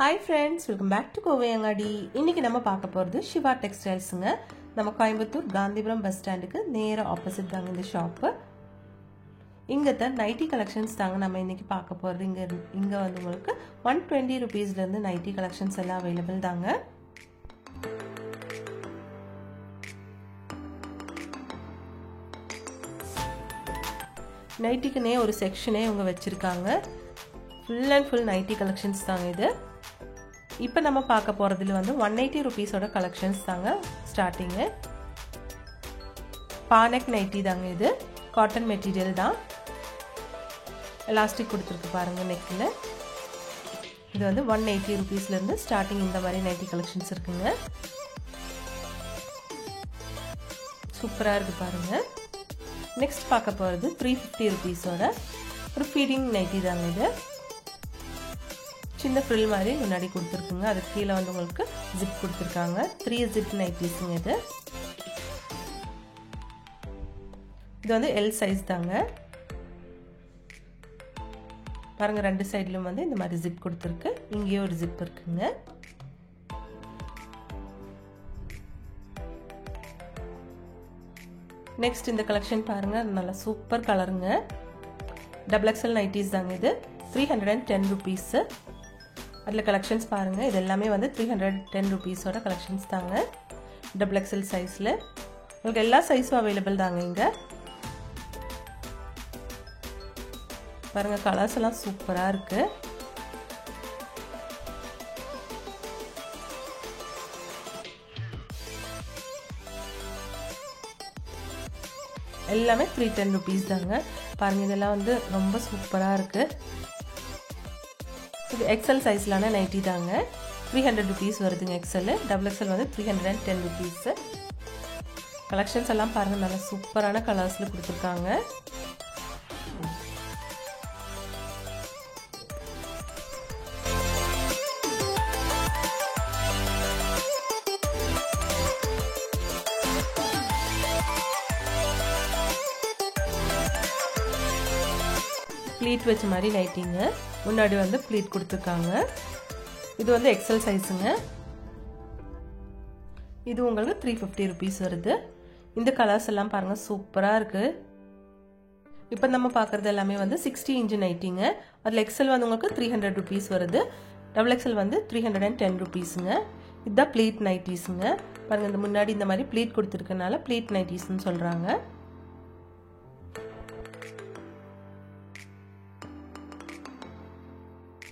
Hi friends, welcome back to Kovayangadi. இன்னைக்கு நம்ம பார்க்க போறது சிவா டெக்ஸ்டைல்ஸ்ங்க. நம்ம கோயம்புத்தூர் காந்திபுரம் பஸ் ஸ்டாண்டுக்கு நேரா ஆப்போசிட் தாங்க இந்த ஷாப். இங்க தான் நைட்டி கலெக்ஷன்ஸ் தாங்க நம்ம இன்னைக்கு பார்க்க போறது. இங்க வந்து உங்களுக்கு 120 ரூபீஸ்ல இருந்து நைட்டி கலெக்ஷன்ஸ் எல்லாம் அவேலபிள் தாங்க. நைட்டிக்குனே ஒரு செக்ஷனே இவங்க வச்சிருக்காங்க. Full and full nightie collections தாங்க இது. இப்போ நம்ம பார்க்க போறதுல வந்து 180 ரூபீஸோட கலெக்ஷன்ஸ் தாங்க ஸ்டார்டிங். பானக் நைட்டி தாங்க இது. காட்டன் மெட்டீரியல் தான். எலாஸ்டிக் கொடுத்துருக்கு பாருங்க நெக்ல. இது வந்து 180 ரூபீஸ்ல இருந்து ஸ்டார்டிங் இந்த மாதிரி நைட்டி கலெக்ஷன்ஸ் இருக்குங்க. சூப்பரா இருக்கு பாருங்க. நெக்ஸ்ட் பார்க்க போறது 350 ரூபீஸோட ஒரு ஃபீடிங் நைட்டி தாங்க இது. சின்ன ஃப்ரில் மாதிரி முன்னாடி கொடுத்துருக்குங்க. அதுக்கு கீழே வந்து உங்களுக்கு ஜிப் கொடுத்துருக்காங்க. 3 ஜிப் நைட்டிஸுங்க இது. இது வந்து எல் சைஸ் தாங்க. பாருங்க ரெண்டு சைட்லயும் வந்து இந்த மாதிரி ஜிப் கொடுத்துருக்கு. இங்கேயும் ஒரு ஜிப் இருக்குங்க. நெக்ஸ்ட் இந்த கலெக்ஷன் பாருங்க, நல்ல சூப்பர் கலருங்க. டபுள் எக்ஸ்எல் நைட்டிஸ் தாங்க இது. 310 ரூபீஸ். அதில் கலெக்ஷன்ஸ் பாருங்கள். இது எல்லாமே வந்து 310 ரூபீஸோட கலெக்ஷன்ஸ் தாங்க. டபுள் எக்ஸ்எல் சைஸில் உங்களுக்கு எல்லா சைஸும் அவைலபிள் தாங்க இங்கே. பாருங்கள் கலர்ஸ் எல்லாம் சூப்பராக இருக்குது. எல்லாமே 310 ரூபீஸ் தாங்க. பாருங்கள் இதெல்லாம் வந்து ரொம்ப சூப்பராக இருக்குது. இது எக்ஸல் சைஸ்லான நைட்டி தாங்க. 300 ரூபீஸ் வருதுங்க எக்ஸல். டபுள் எக்ஸல் வந்து 310 ரூபீஸ். கலெக்ஷன்ஸ் எல்லாம் பாருங்கள், நல்ல சூப்பரான கலர்ஸில் கொடுத்துருக்காங்க. ப்ளீட் வச்ச மாதிரி நைட்டிங்க. முன்னாடி வந்து ப்ளீட் கொடுத்துருக்காங்க. இது வந்து எக்ஸல் சைஸுங்க. இது உங்களுக்கு 350 ரூபீஸ் வருது. இந்த கலர்ஸ் எல்லாம் பாருங்க சூப்பராக இருக்கு. இப்போ நம்ம பார்க்குறது எல்லாமே வந்து 60 இன்ச் நைட்டிங்க. அதில் எக்ஸல் வந்து உங்களுக்கு 300 ரூபீஸ் வருது. டபுள் எக்ஸல் வந்து 310 ரூபீஸுங்க. இதுதான் ப்ளீட் நைட்டிஸுங்க. பாருங்க இந்த முன்னாடி இந்த மாதிரி ப்ளீட் கொடுத்துருக்கனால ப்ளீட் நைட்டிஸ்ன்னு சொல்கிறாங்க.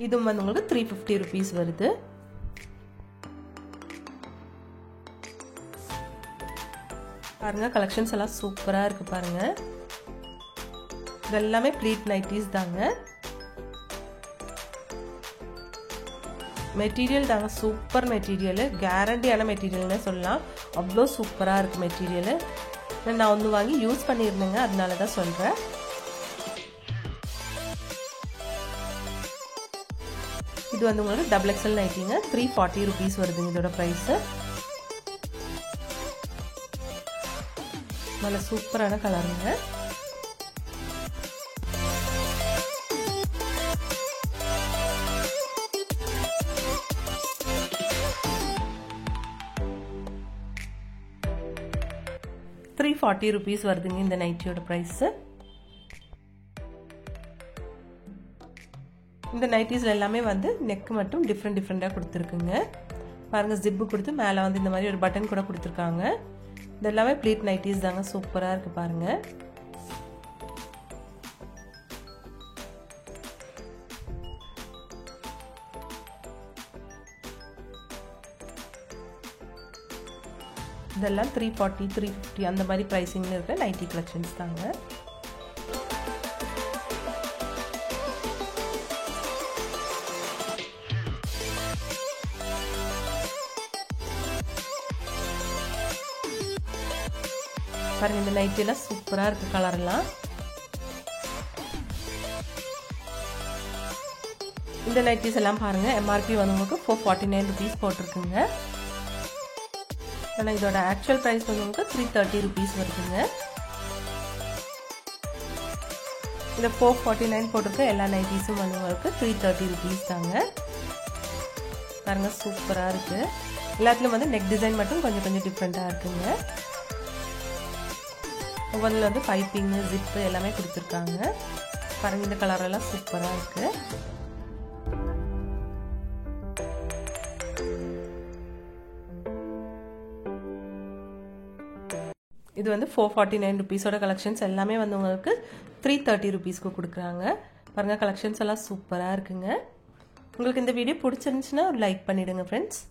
இதுவும் வந்து உங்களுக்கு 350 ரூபீஸ் வருது. பாருங்க கலெக்ஷன்ஸ் எல்லாம் சூப்பரா இருக்கு பாருங்க. இது எல்லாமே ப்ளீட் நைட்டிஸ் தாங்க. மெட்டீரியல் தாங்க சூப்பர் மெட்டீரியல். கேரண்டியான மெட்டீரியல்னு சொல்லலாம். அவ்வளோ சூப்பரா இருக்கு மெட்டீரியல். நான் ஒன்று வாங்கி யூஸ் பண்ணியிருந்தேங்க, அதனால தான் சொல்றேன். இது வந்து உங்களுக்கு டபுள் எக்ஸ்எல் நைட்டிங்க. 340 ரூபீஸ் வருதுங்க இதோட ப்ரைஸ். நல்ல சூப்பரான கலருங்க. $340 ரூபீஸ் வருதுங்க இந்த நைட்டியோட ப்ரைஸ். இந்த நைட்டிஸ்ல எல்லாமே வந்து நெக் மட்டும் டிஃப்ரெண்டாக கொடுத்துருக்குங்க. பாருங்க ஜிப்பு கொடுத்து மேலே வந்து இந்த மாதிரி ஒரு பட்டன் கூட கொடுத்துருக்காங்க. இது எல்லாமே ப்ளீட் நைட்டிஸ் தாங்க. சூப்பராக இருக்கு பாருங்க. இதெல்லாம் 340 350 அந்த மாதிரி ப்ரைஸிங்ல இருக்க நைட்டி கலெக்ஷன்ஸ் தாங்க. பாருங்க இந்த நைட்டி எல்லாம் சூப்பரா இருக்கு கலர்லாம். இந்த நைட்டிஸ் எல்லாம் பாருங்க எம்ஆர்பி வந்து உங்களுக்கு 449 ரூபீஸ் போட்டிருக்குங்க. ஆனால் இதோட ஆக்சுவல் ப்ரைஸ் வந்து உங்களுக்கு 330 ரூபீஸ் வருதுங்க. இந்த 449 போட்டிருக்க எல்லா நைட்டிஸும் வந்து உங்களுக்கு 330 ரூபீஸ் தாங்க. பாருங்க சூப்பராக இருக்குது. எல்லாத்துலேயும் வந்து நெக் டிசைன் மட்டும் கொஞ்சம் கொஞ்சம் டிஃப்ரெண்ட்டாக இருக்குங்க. ஒவ்வொன்றில் வந்து பைப்பிங்கு ஜிப்பு எல்லாமே கொடுத்துருக்காங்க. பாருங்கள் இந்த கலரெல்லாம் சூப்பராக இருக்குது. இது வந்து 449 ருபீஸோட கலெக்ஷன்ஸ் எல்லாமே வந்து உங்களுக்கு 330 ருபீஸ்க்கு கொடுக்குறாங்க. பாருங்கள் கலெக்ஷன்ஸ் எல்லாம் சூப்பராக இருக்குங்க. உங்களுக்கு இந்த வீடியோ பிடிச்சிருந்துச்சுன்னா ஒரு லைக் பண்ணிவிடுங்க ஃப்ரெண்ட்ஸ்.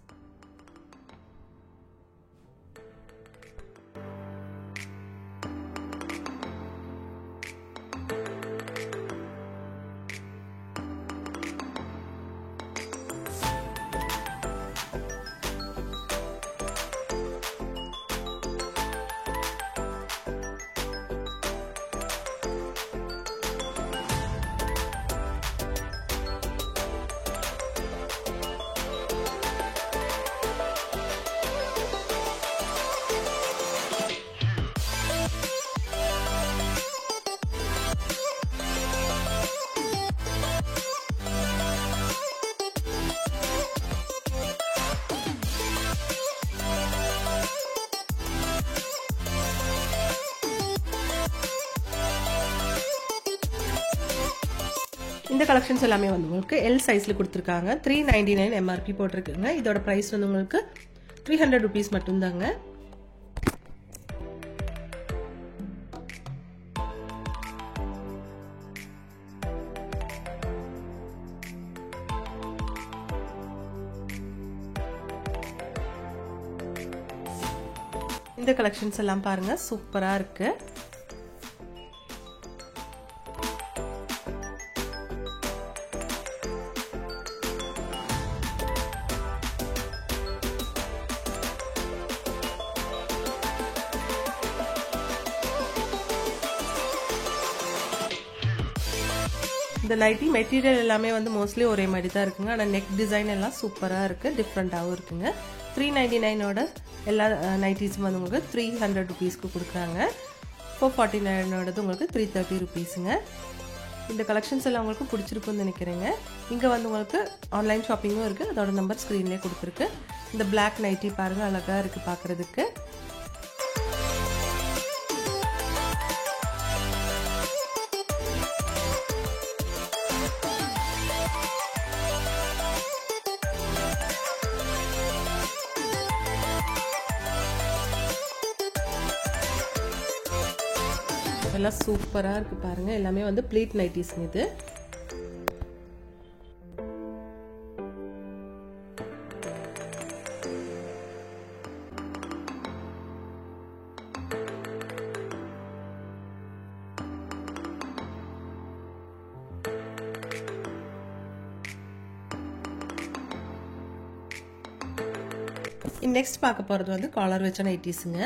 இந்த கலெக்ஷன்ஸ் எல்லாமே வந்து உங்களுக்கு எல் சைஸில் கொடுத்துருக்காங்க. 399 எம்ஆர்பி போட்டிருக்குங்க. இதோட ப்ரைஸ் வந்து உங்களுக்கு 300 ருபீஸ் மட்டும்தாங்க. இந்த கலெக்ஷன்ஸ் எல்லாம் பாருங்க சூப்பராக இருக்கு. இந்த நைட்டி மெட்டீரியல் எல்லாமே வந்து மோஸ்ட்லி ஒரே மாதிரி தான் இருக்குங்க. ஆனால் நெக் டிசைன் எல்லாம் சூப்பராக இருக்குது, டிஃப்ரெண்ட்டாகவும் இருக்குங்க. 399ஓட எல்லா நைட்டிஸும் வந்து உங்களுக்கு 300 ருபீஸ்க்கு கொடுக்குறாங்க. 449ஓடது உங்களுக்கு 330 ருபீஸுங்க. இந்த கலெக்ஷன்ஸ் எல்லாம் உங்களுக்கு பிடிச்சிருக்குன்னு நினைக்கிறேங்க. இங்கே வந்து உங்களுக்கு ஆன்லைன் ஷாப்பிங்கும் இருக்குது. அதோட நம்பர் ஸ்க்ரீன்லேயே கொடுத்துருக்கு. இந்த பிளாக் நைட்டி பாருங்கள் அழகாக இருக்குது பார்க்குறதுக்கு. எல்லாம் சூப்பராக இருக்குது பாருங்கள். எல்லாமே வந்து ப்ளீட் நைட்டிஸ்ங்க இது. நெக்ஸ்ட் பார்க்க போகிறது வந்து காலர் வச்ச நைட்டிஸுங்க.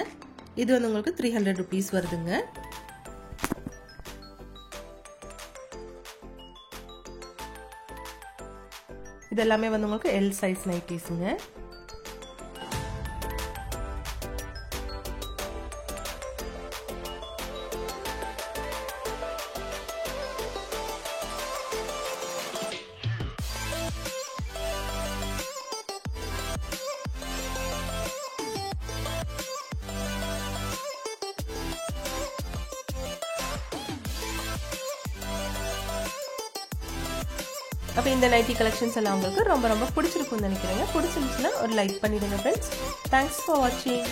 இது வந்து உங்களுக்கு 300 ருபீஸ் வருதுங்க. இது எல்லாமே வந்து உங்களுக்கு எல் சைஸ் நைட்டிஸுங்க. அப்போ இந்த நைட்டி கலெக்ஷன்ஸ் எல்லாம் உங்களுக்கு ரொம்ப ரொம்ப பிடிச்சிருக்கும்னு நினைக்கிறேங்க. பிடிச்சிருந்துச்சுன்னா ஒரு லைக் பண்ணிடுங்க ஃப்ரெண்ட்ஸ். தேங்க்ஸ் ஃபார் வாட்சிங்.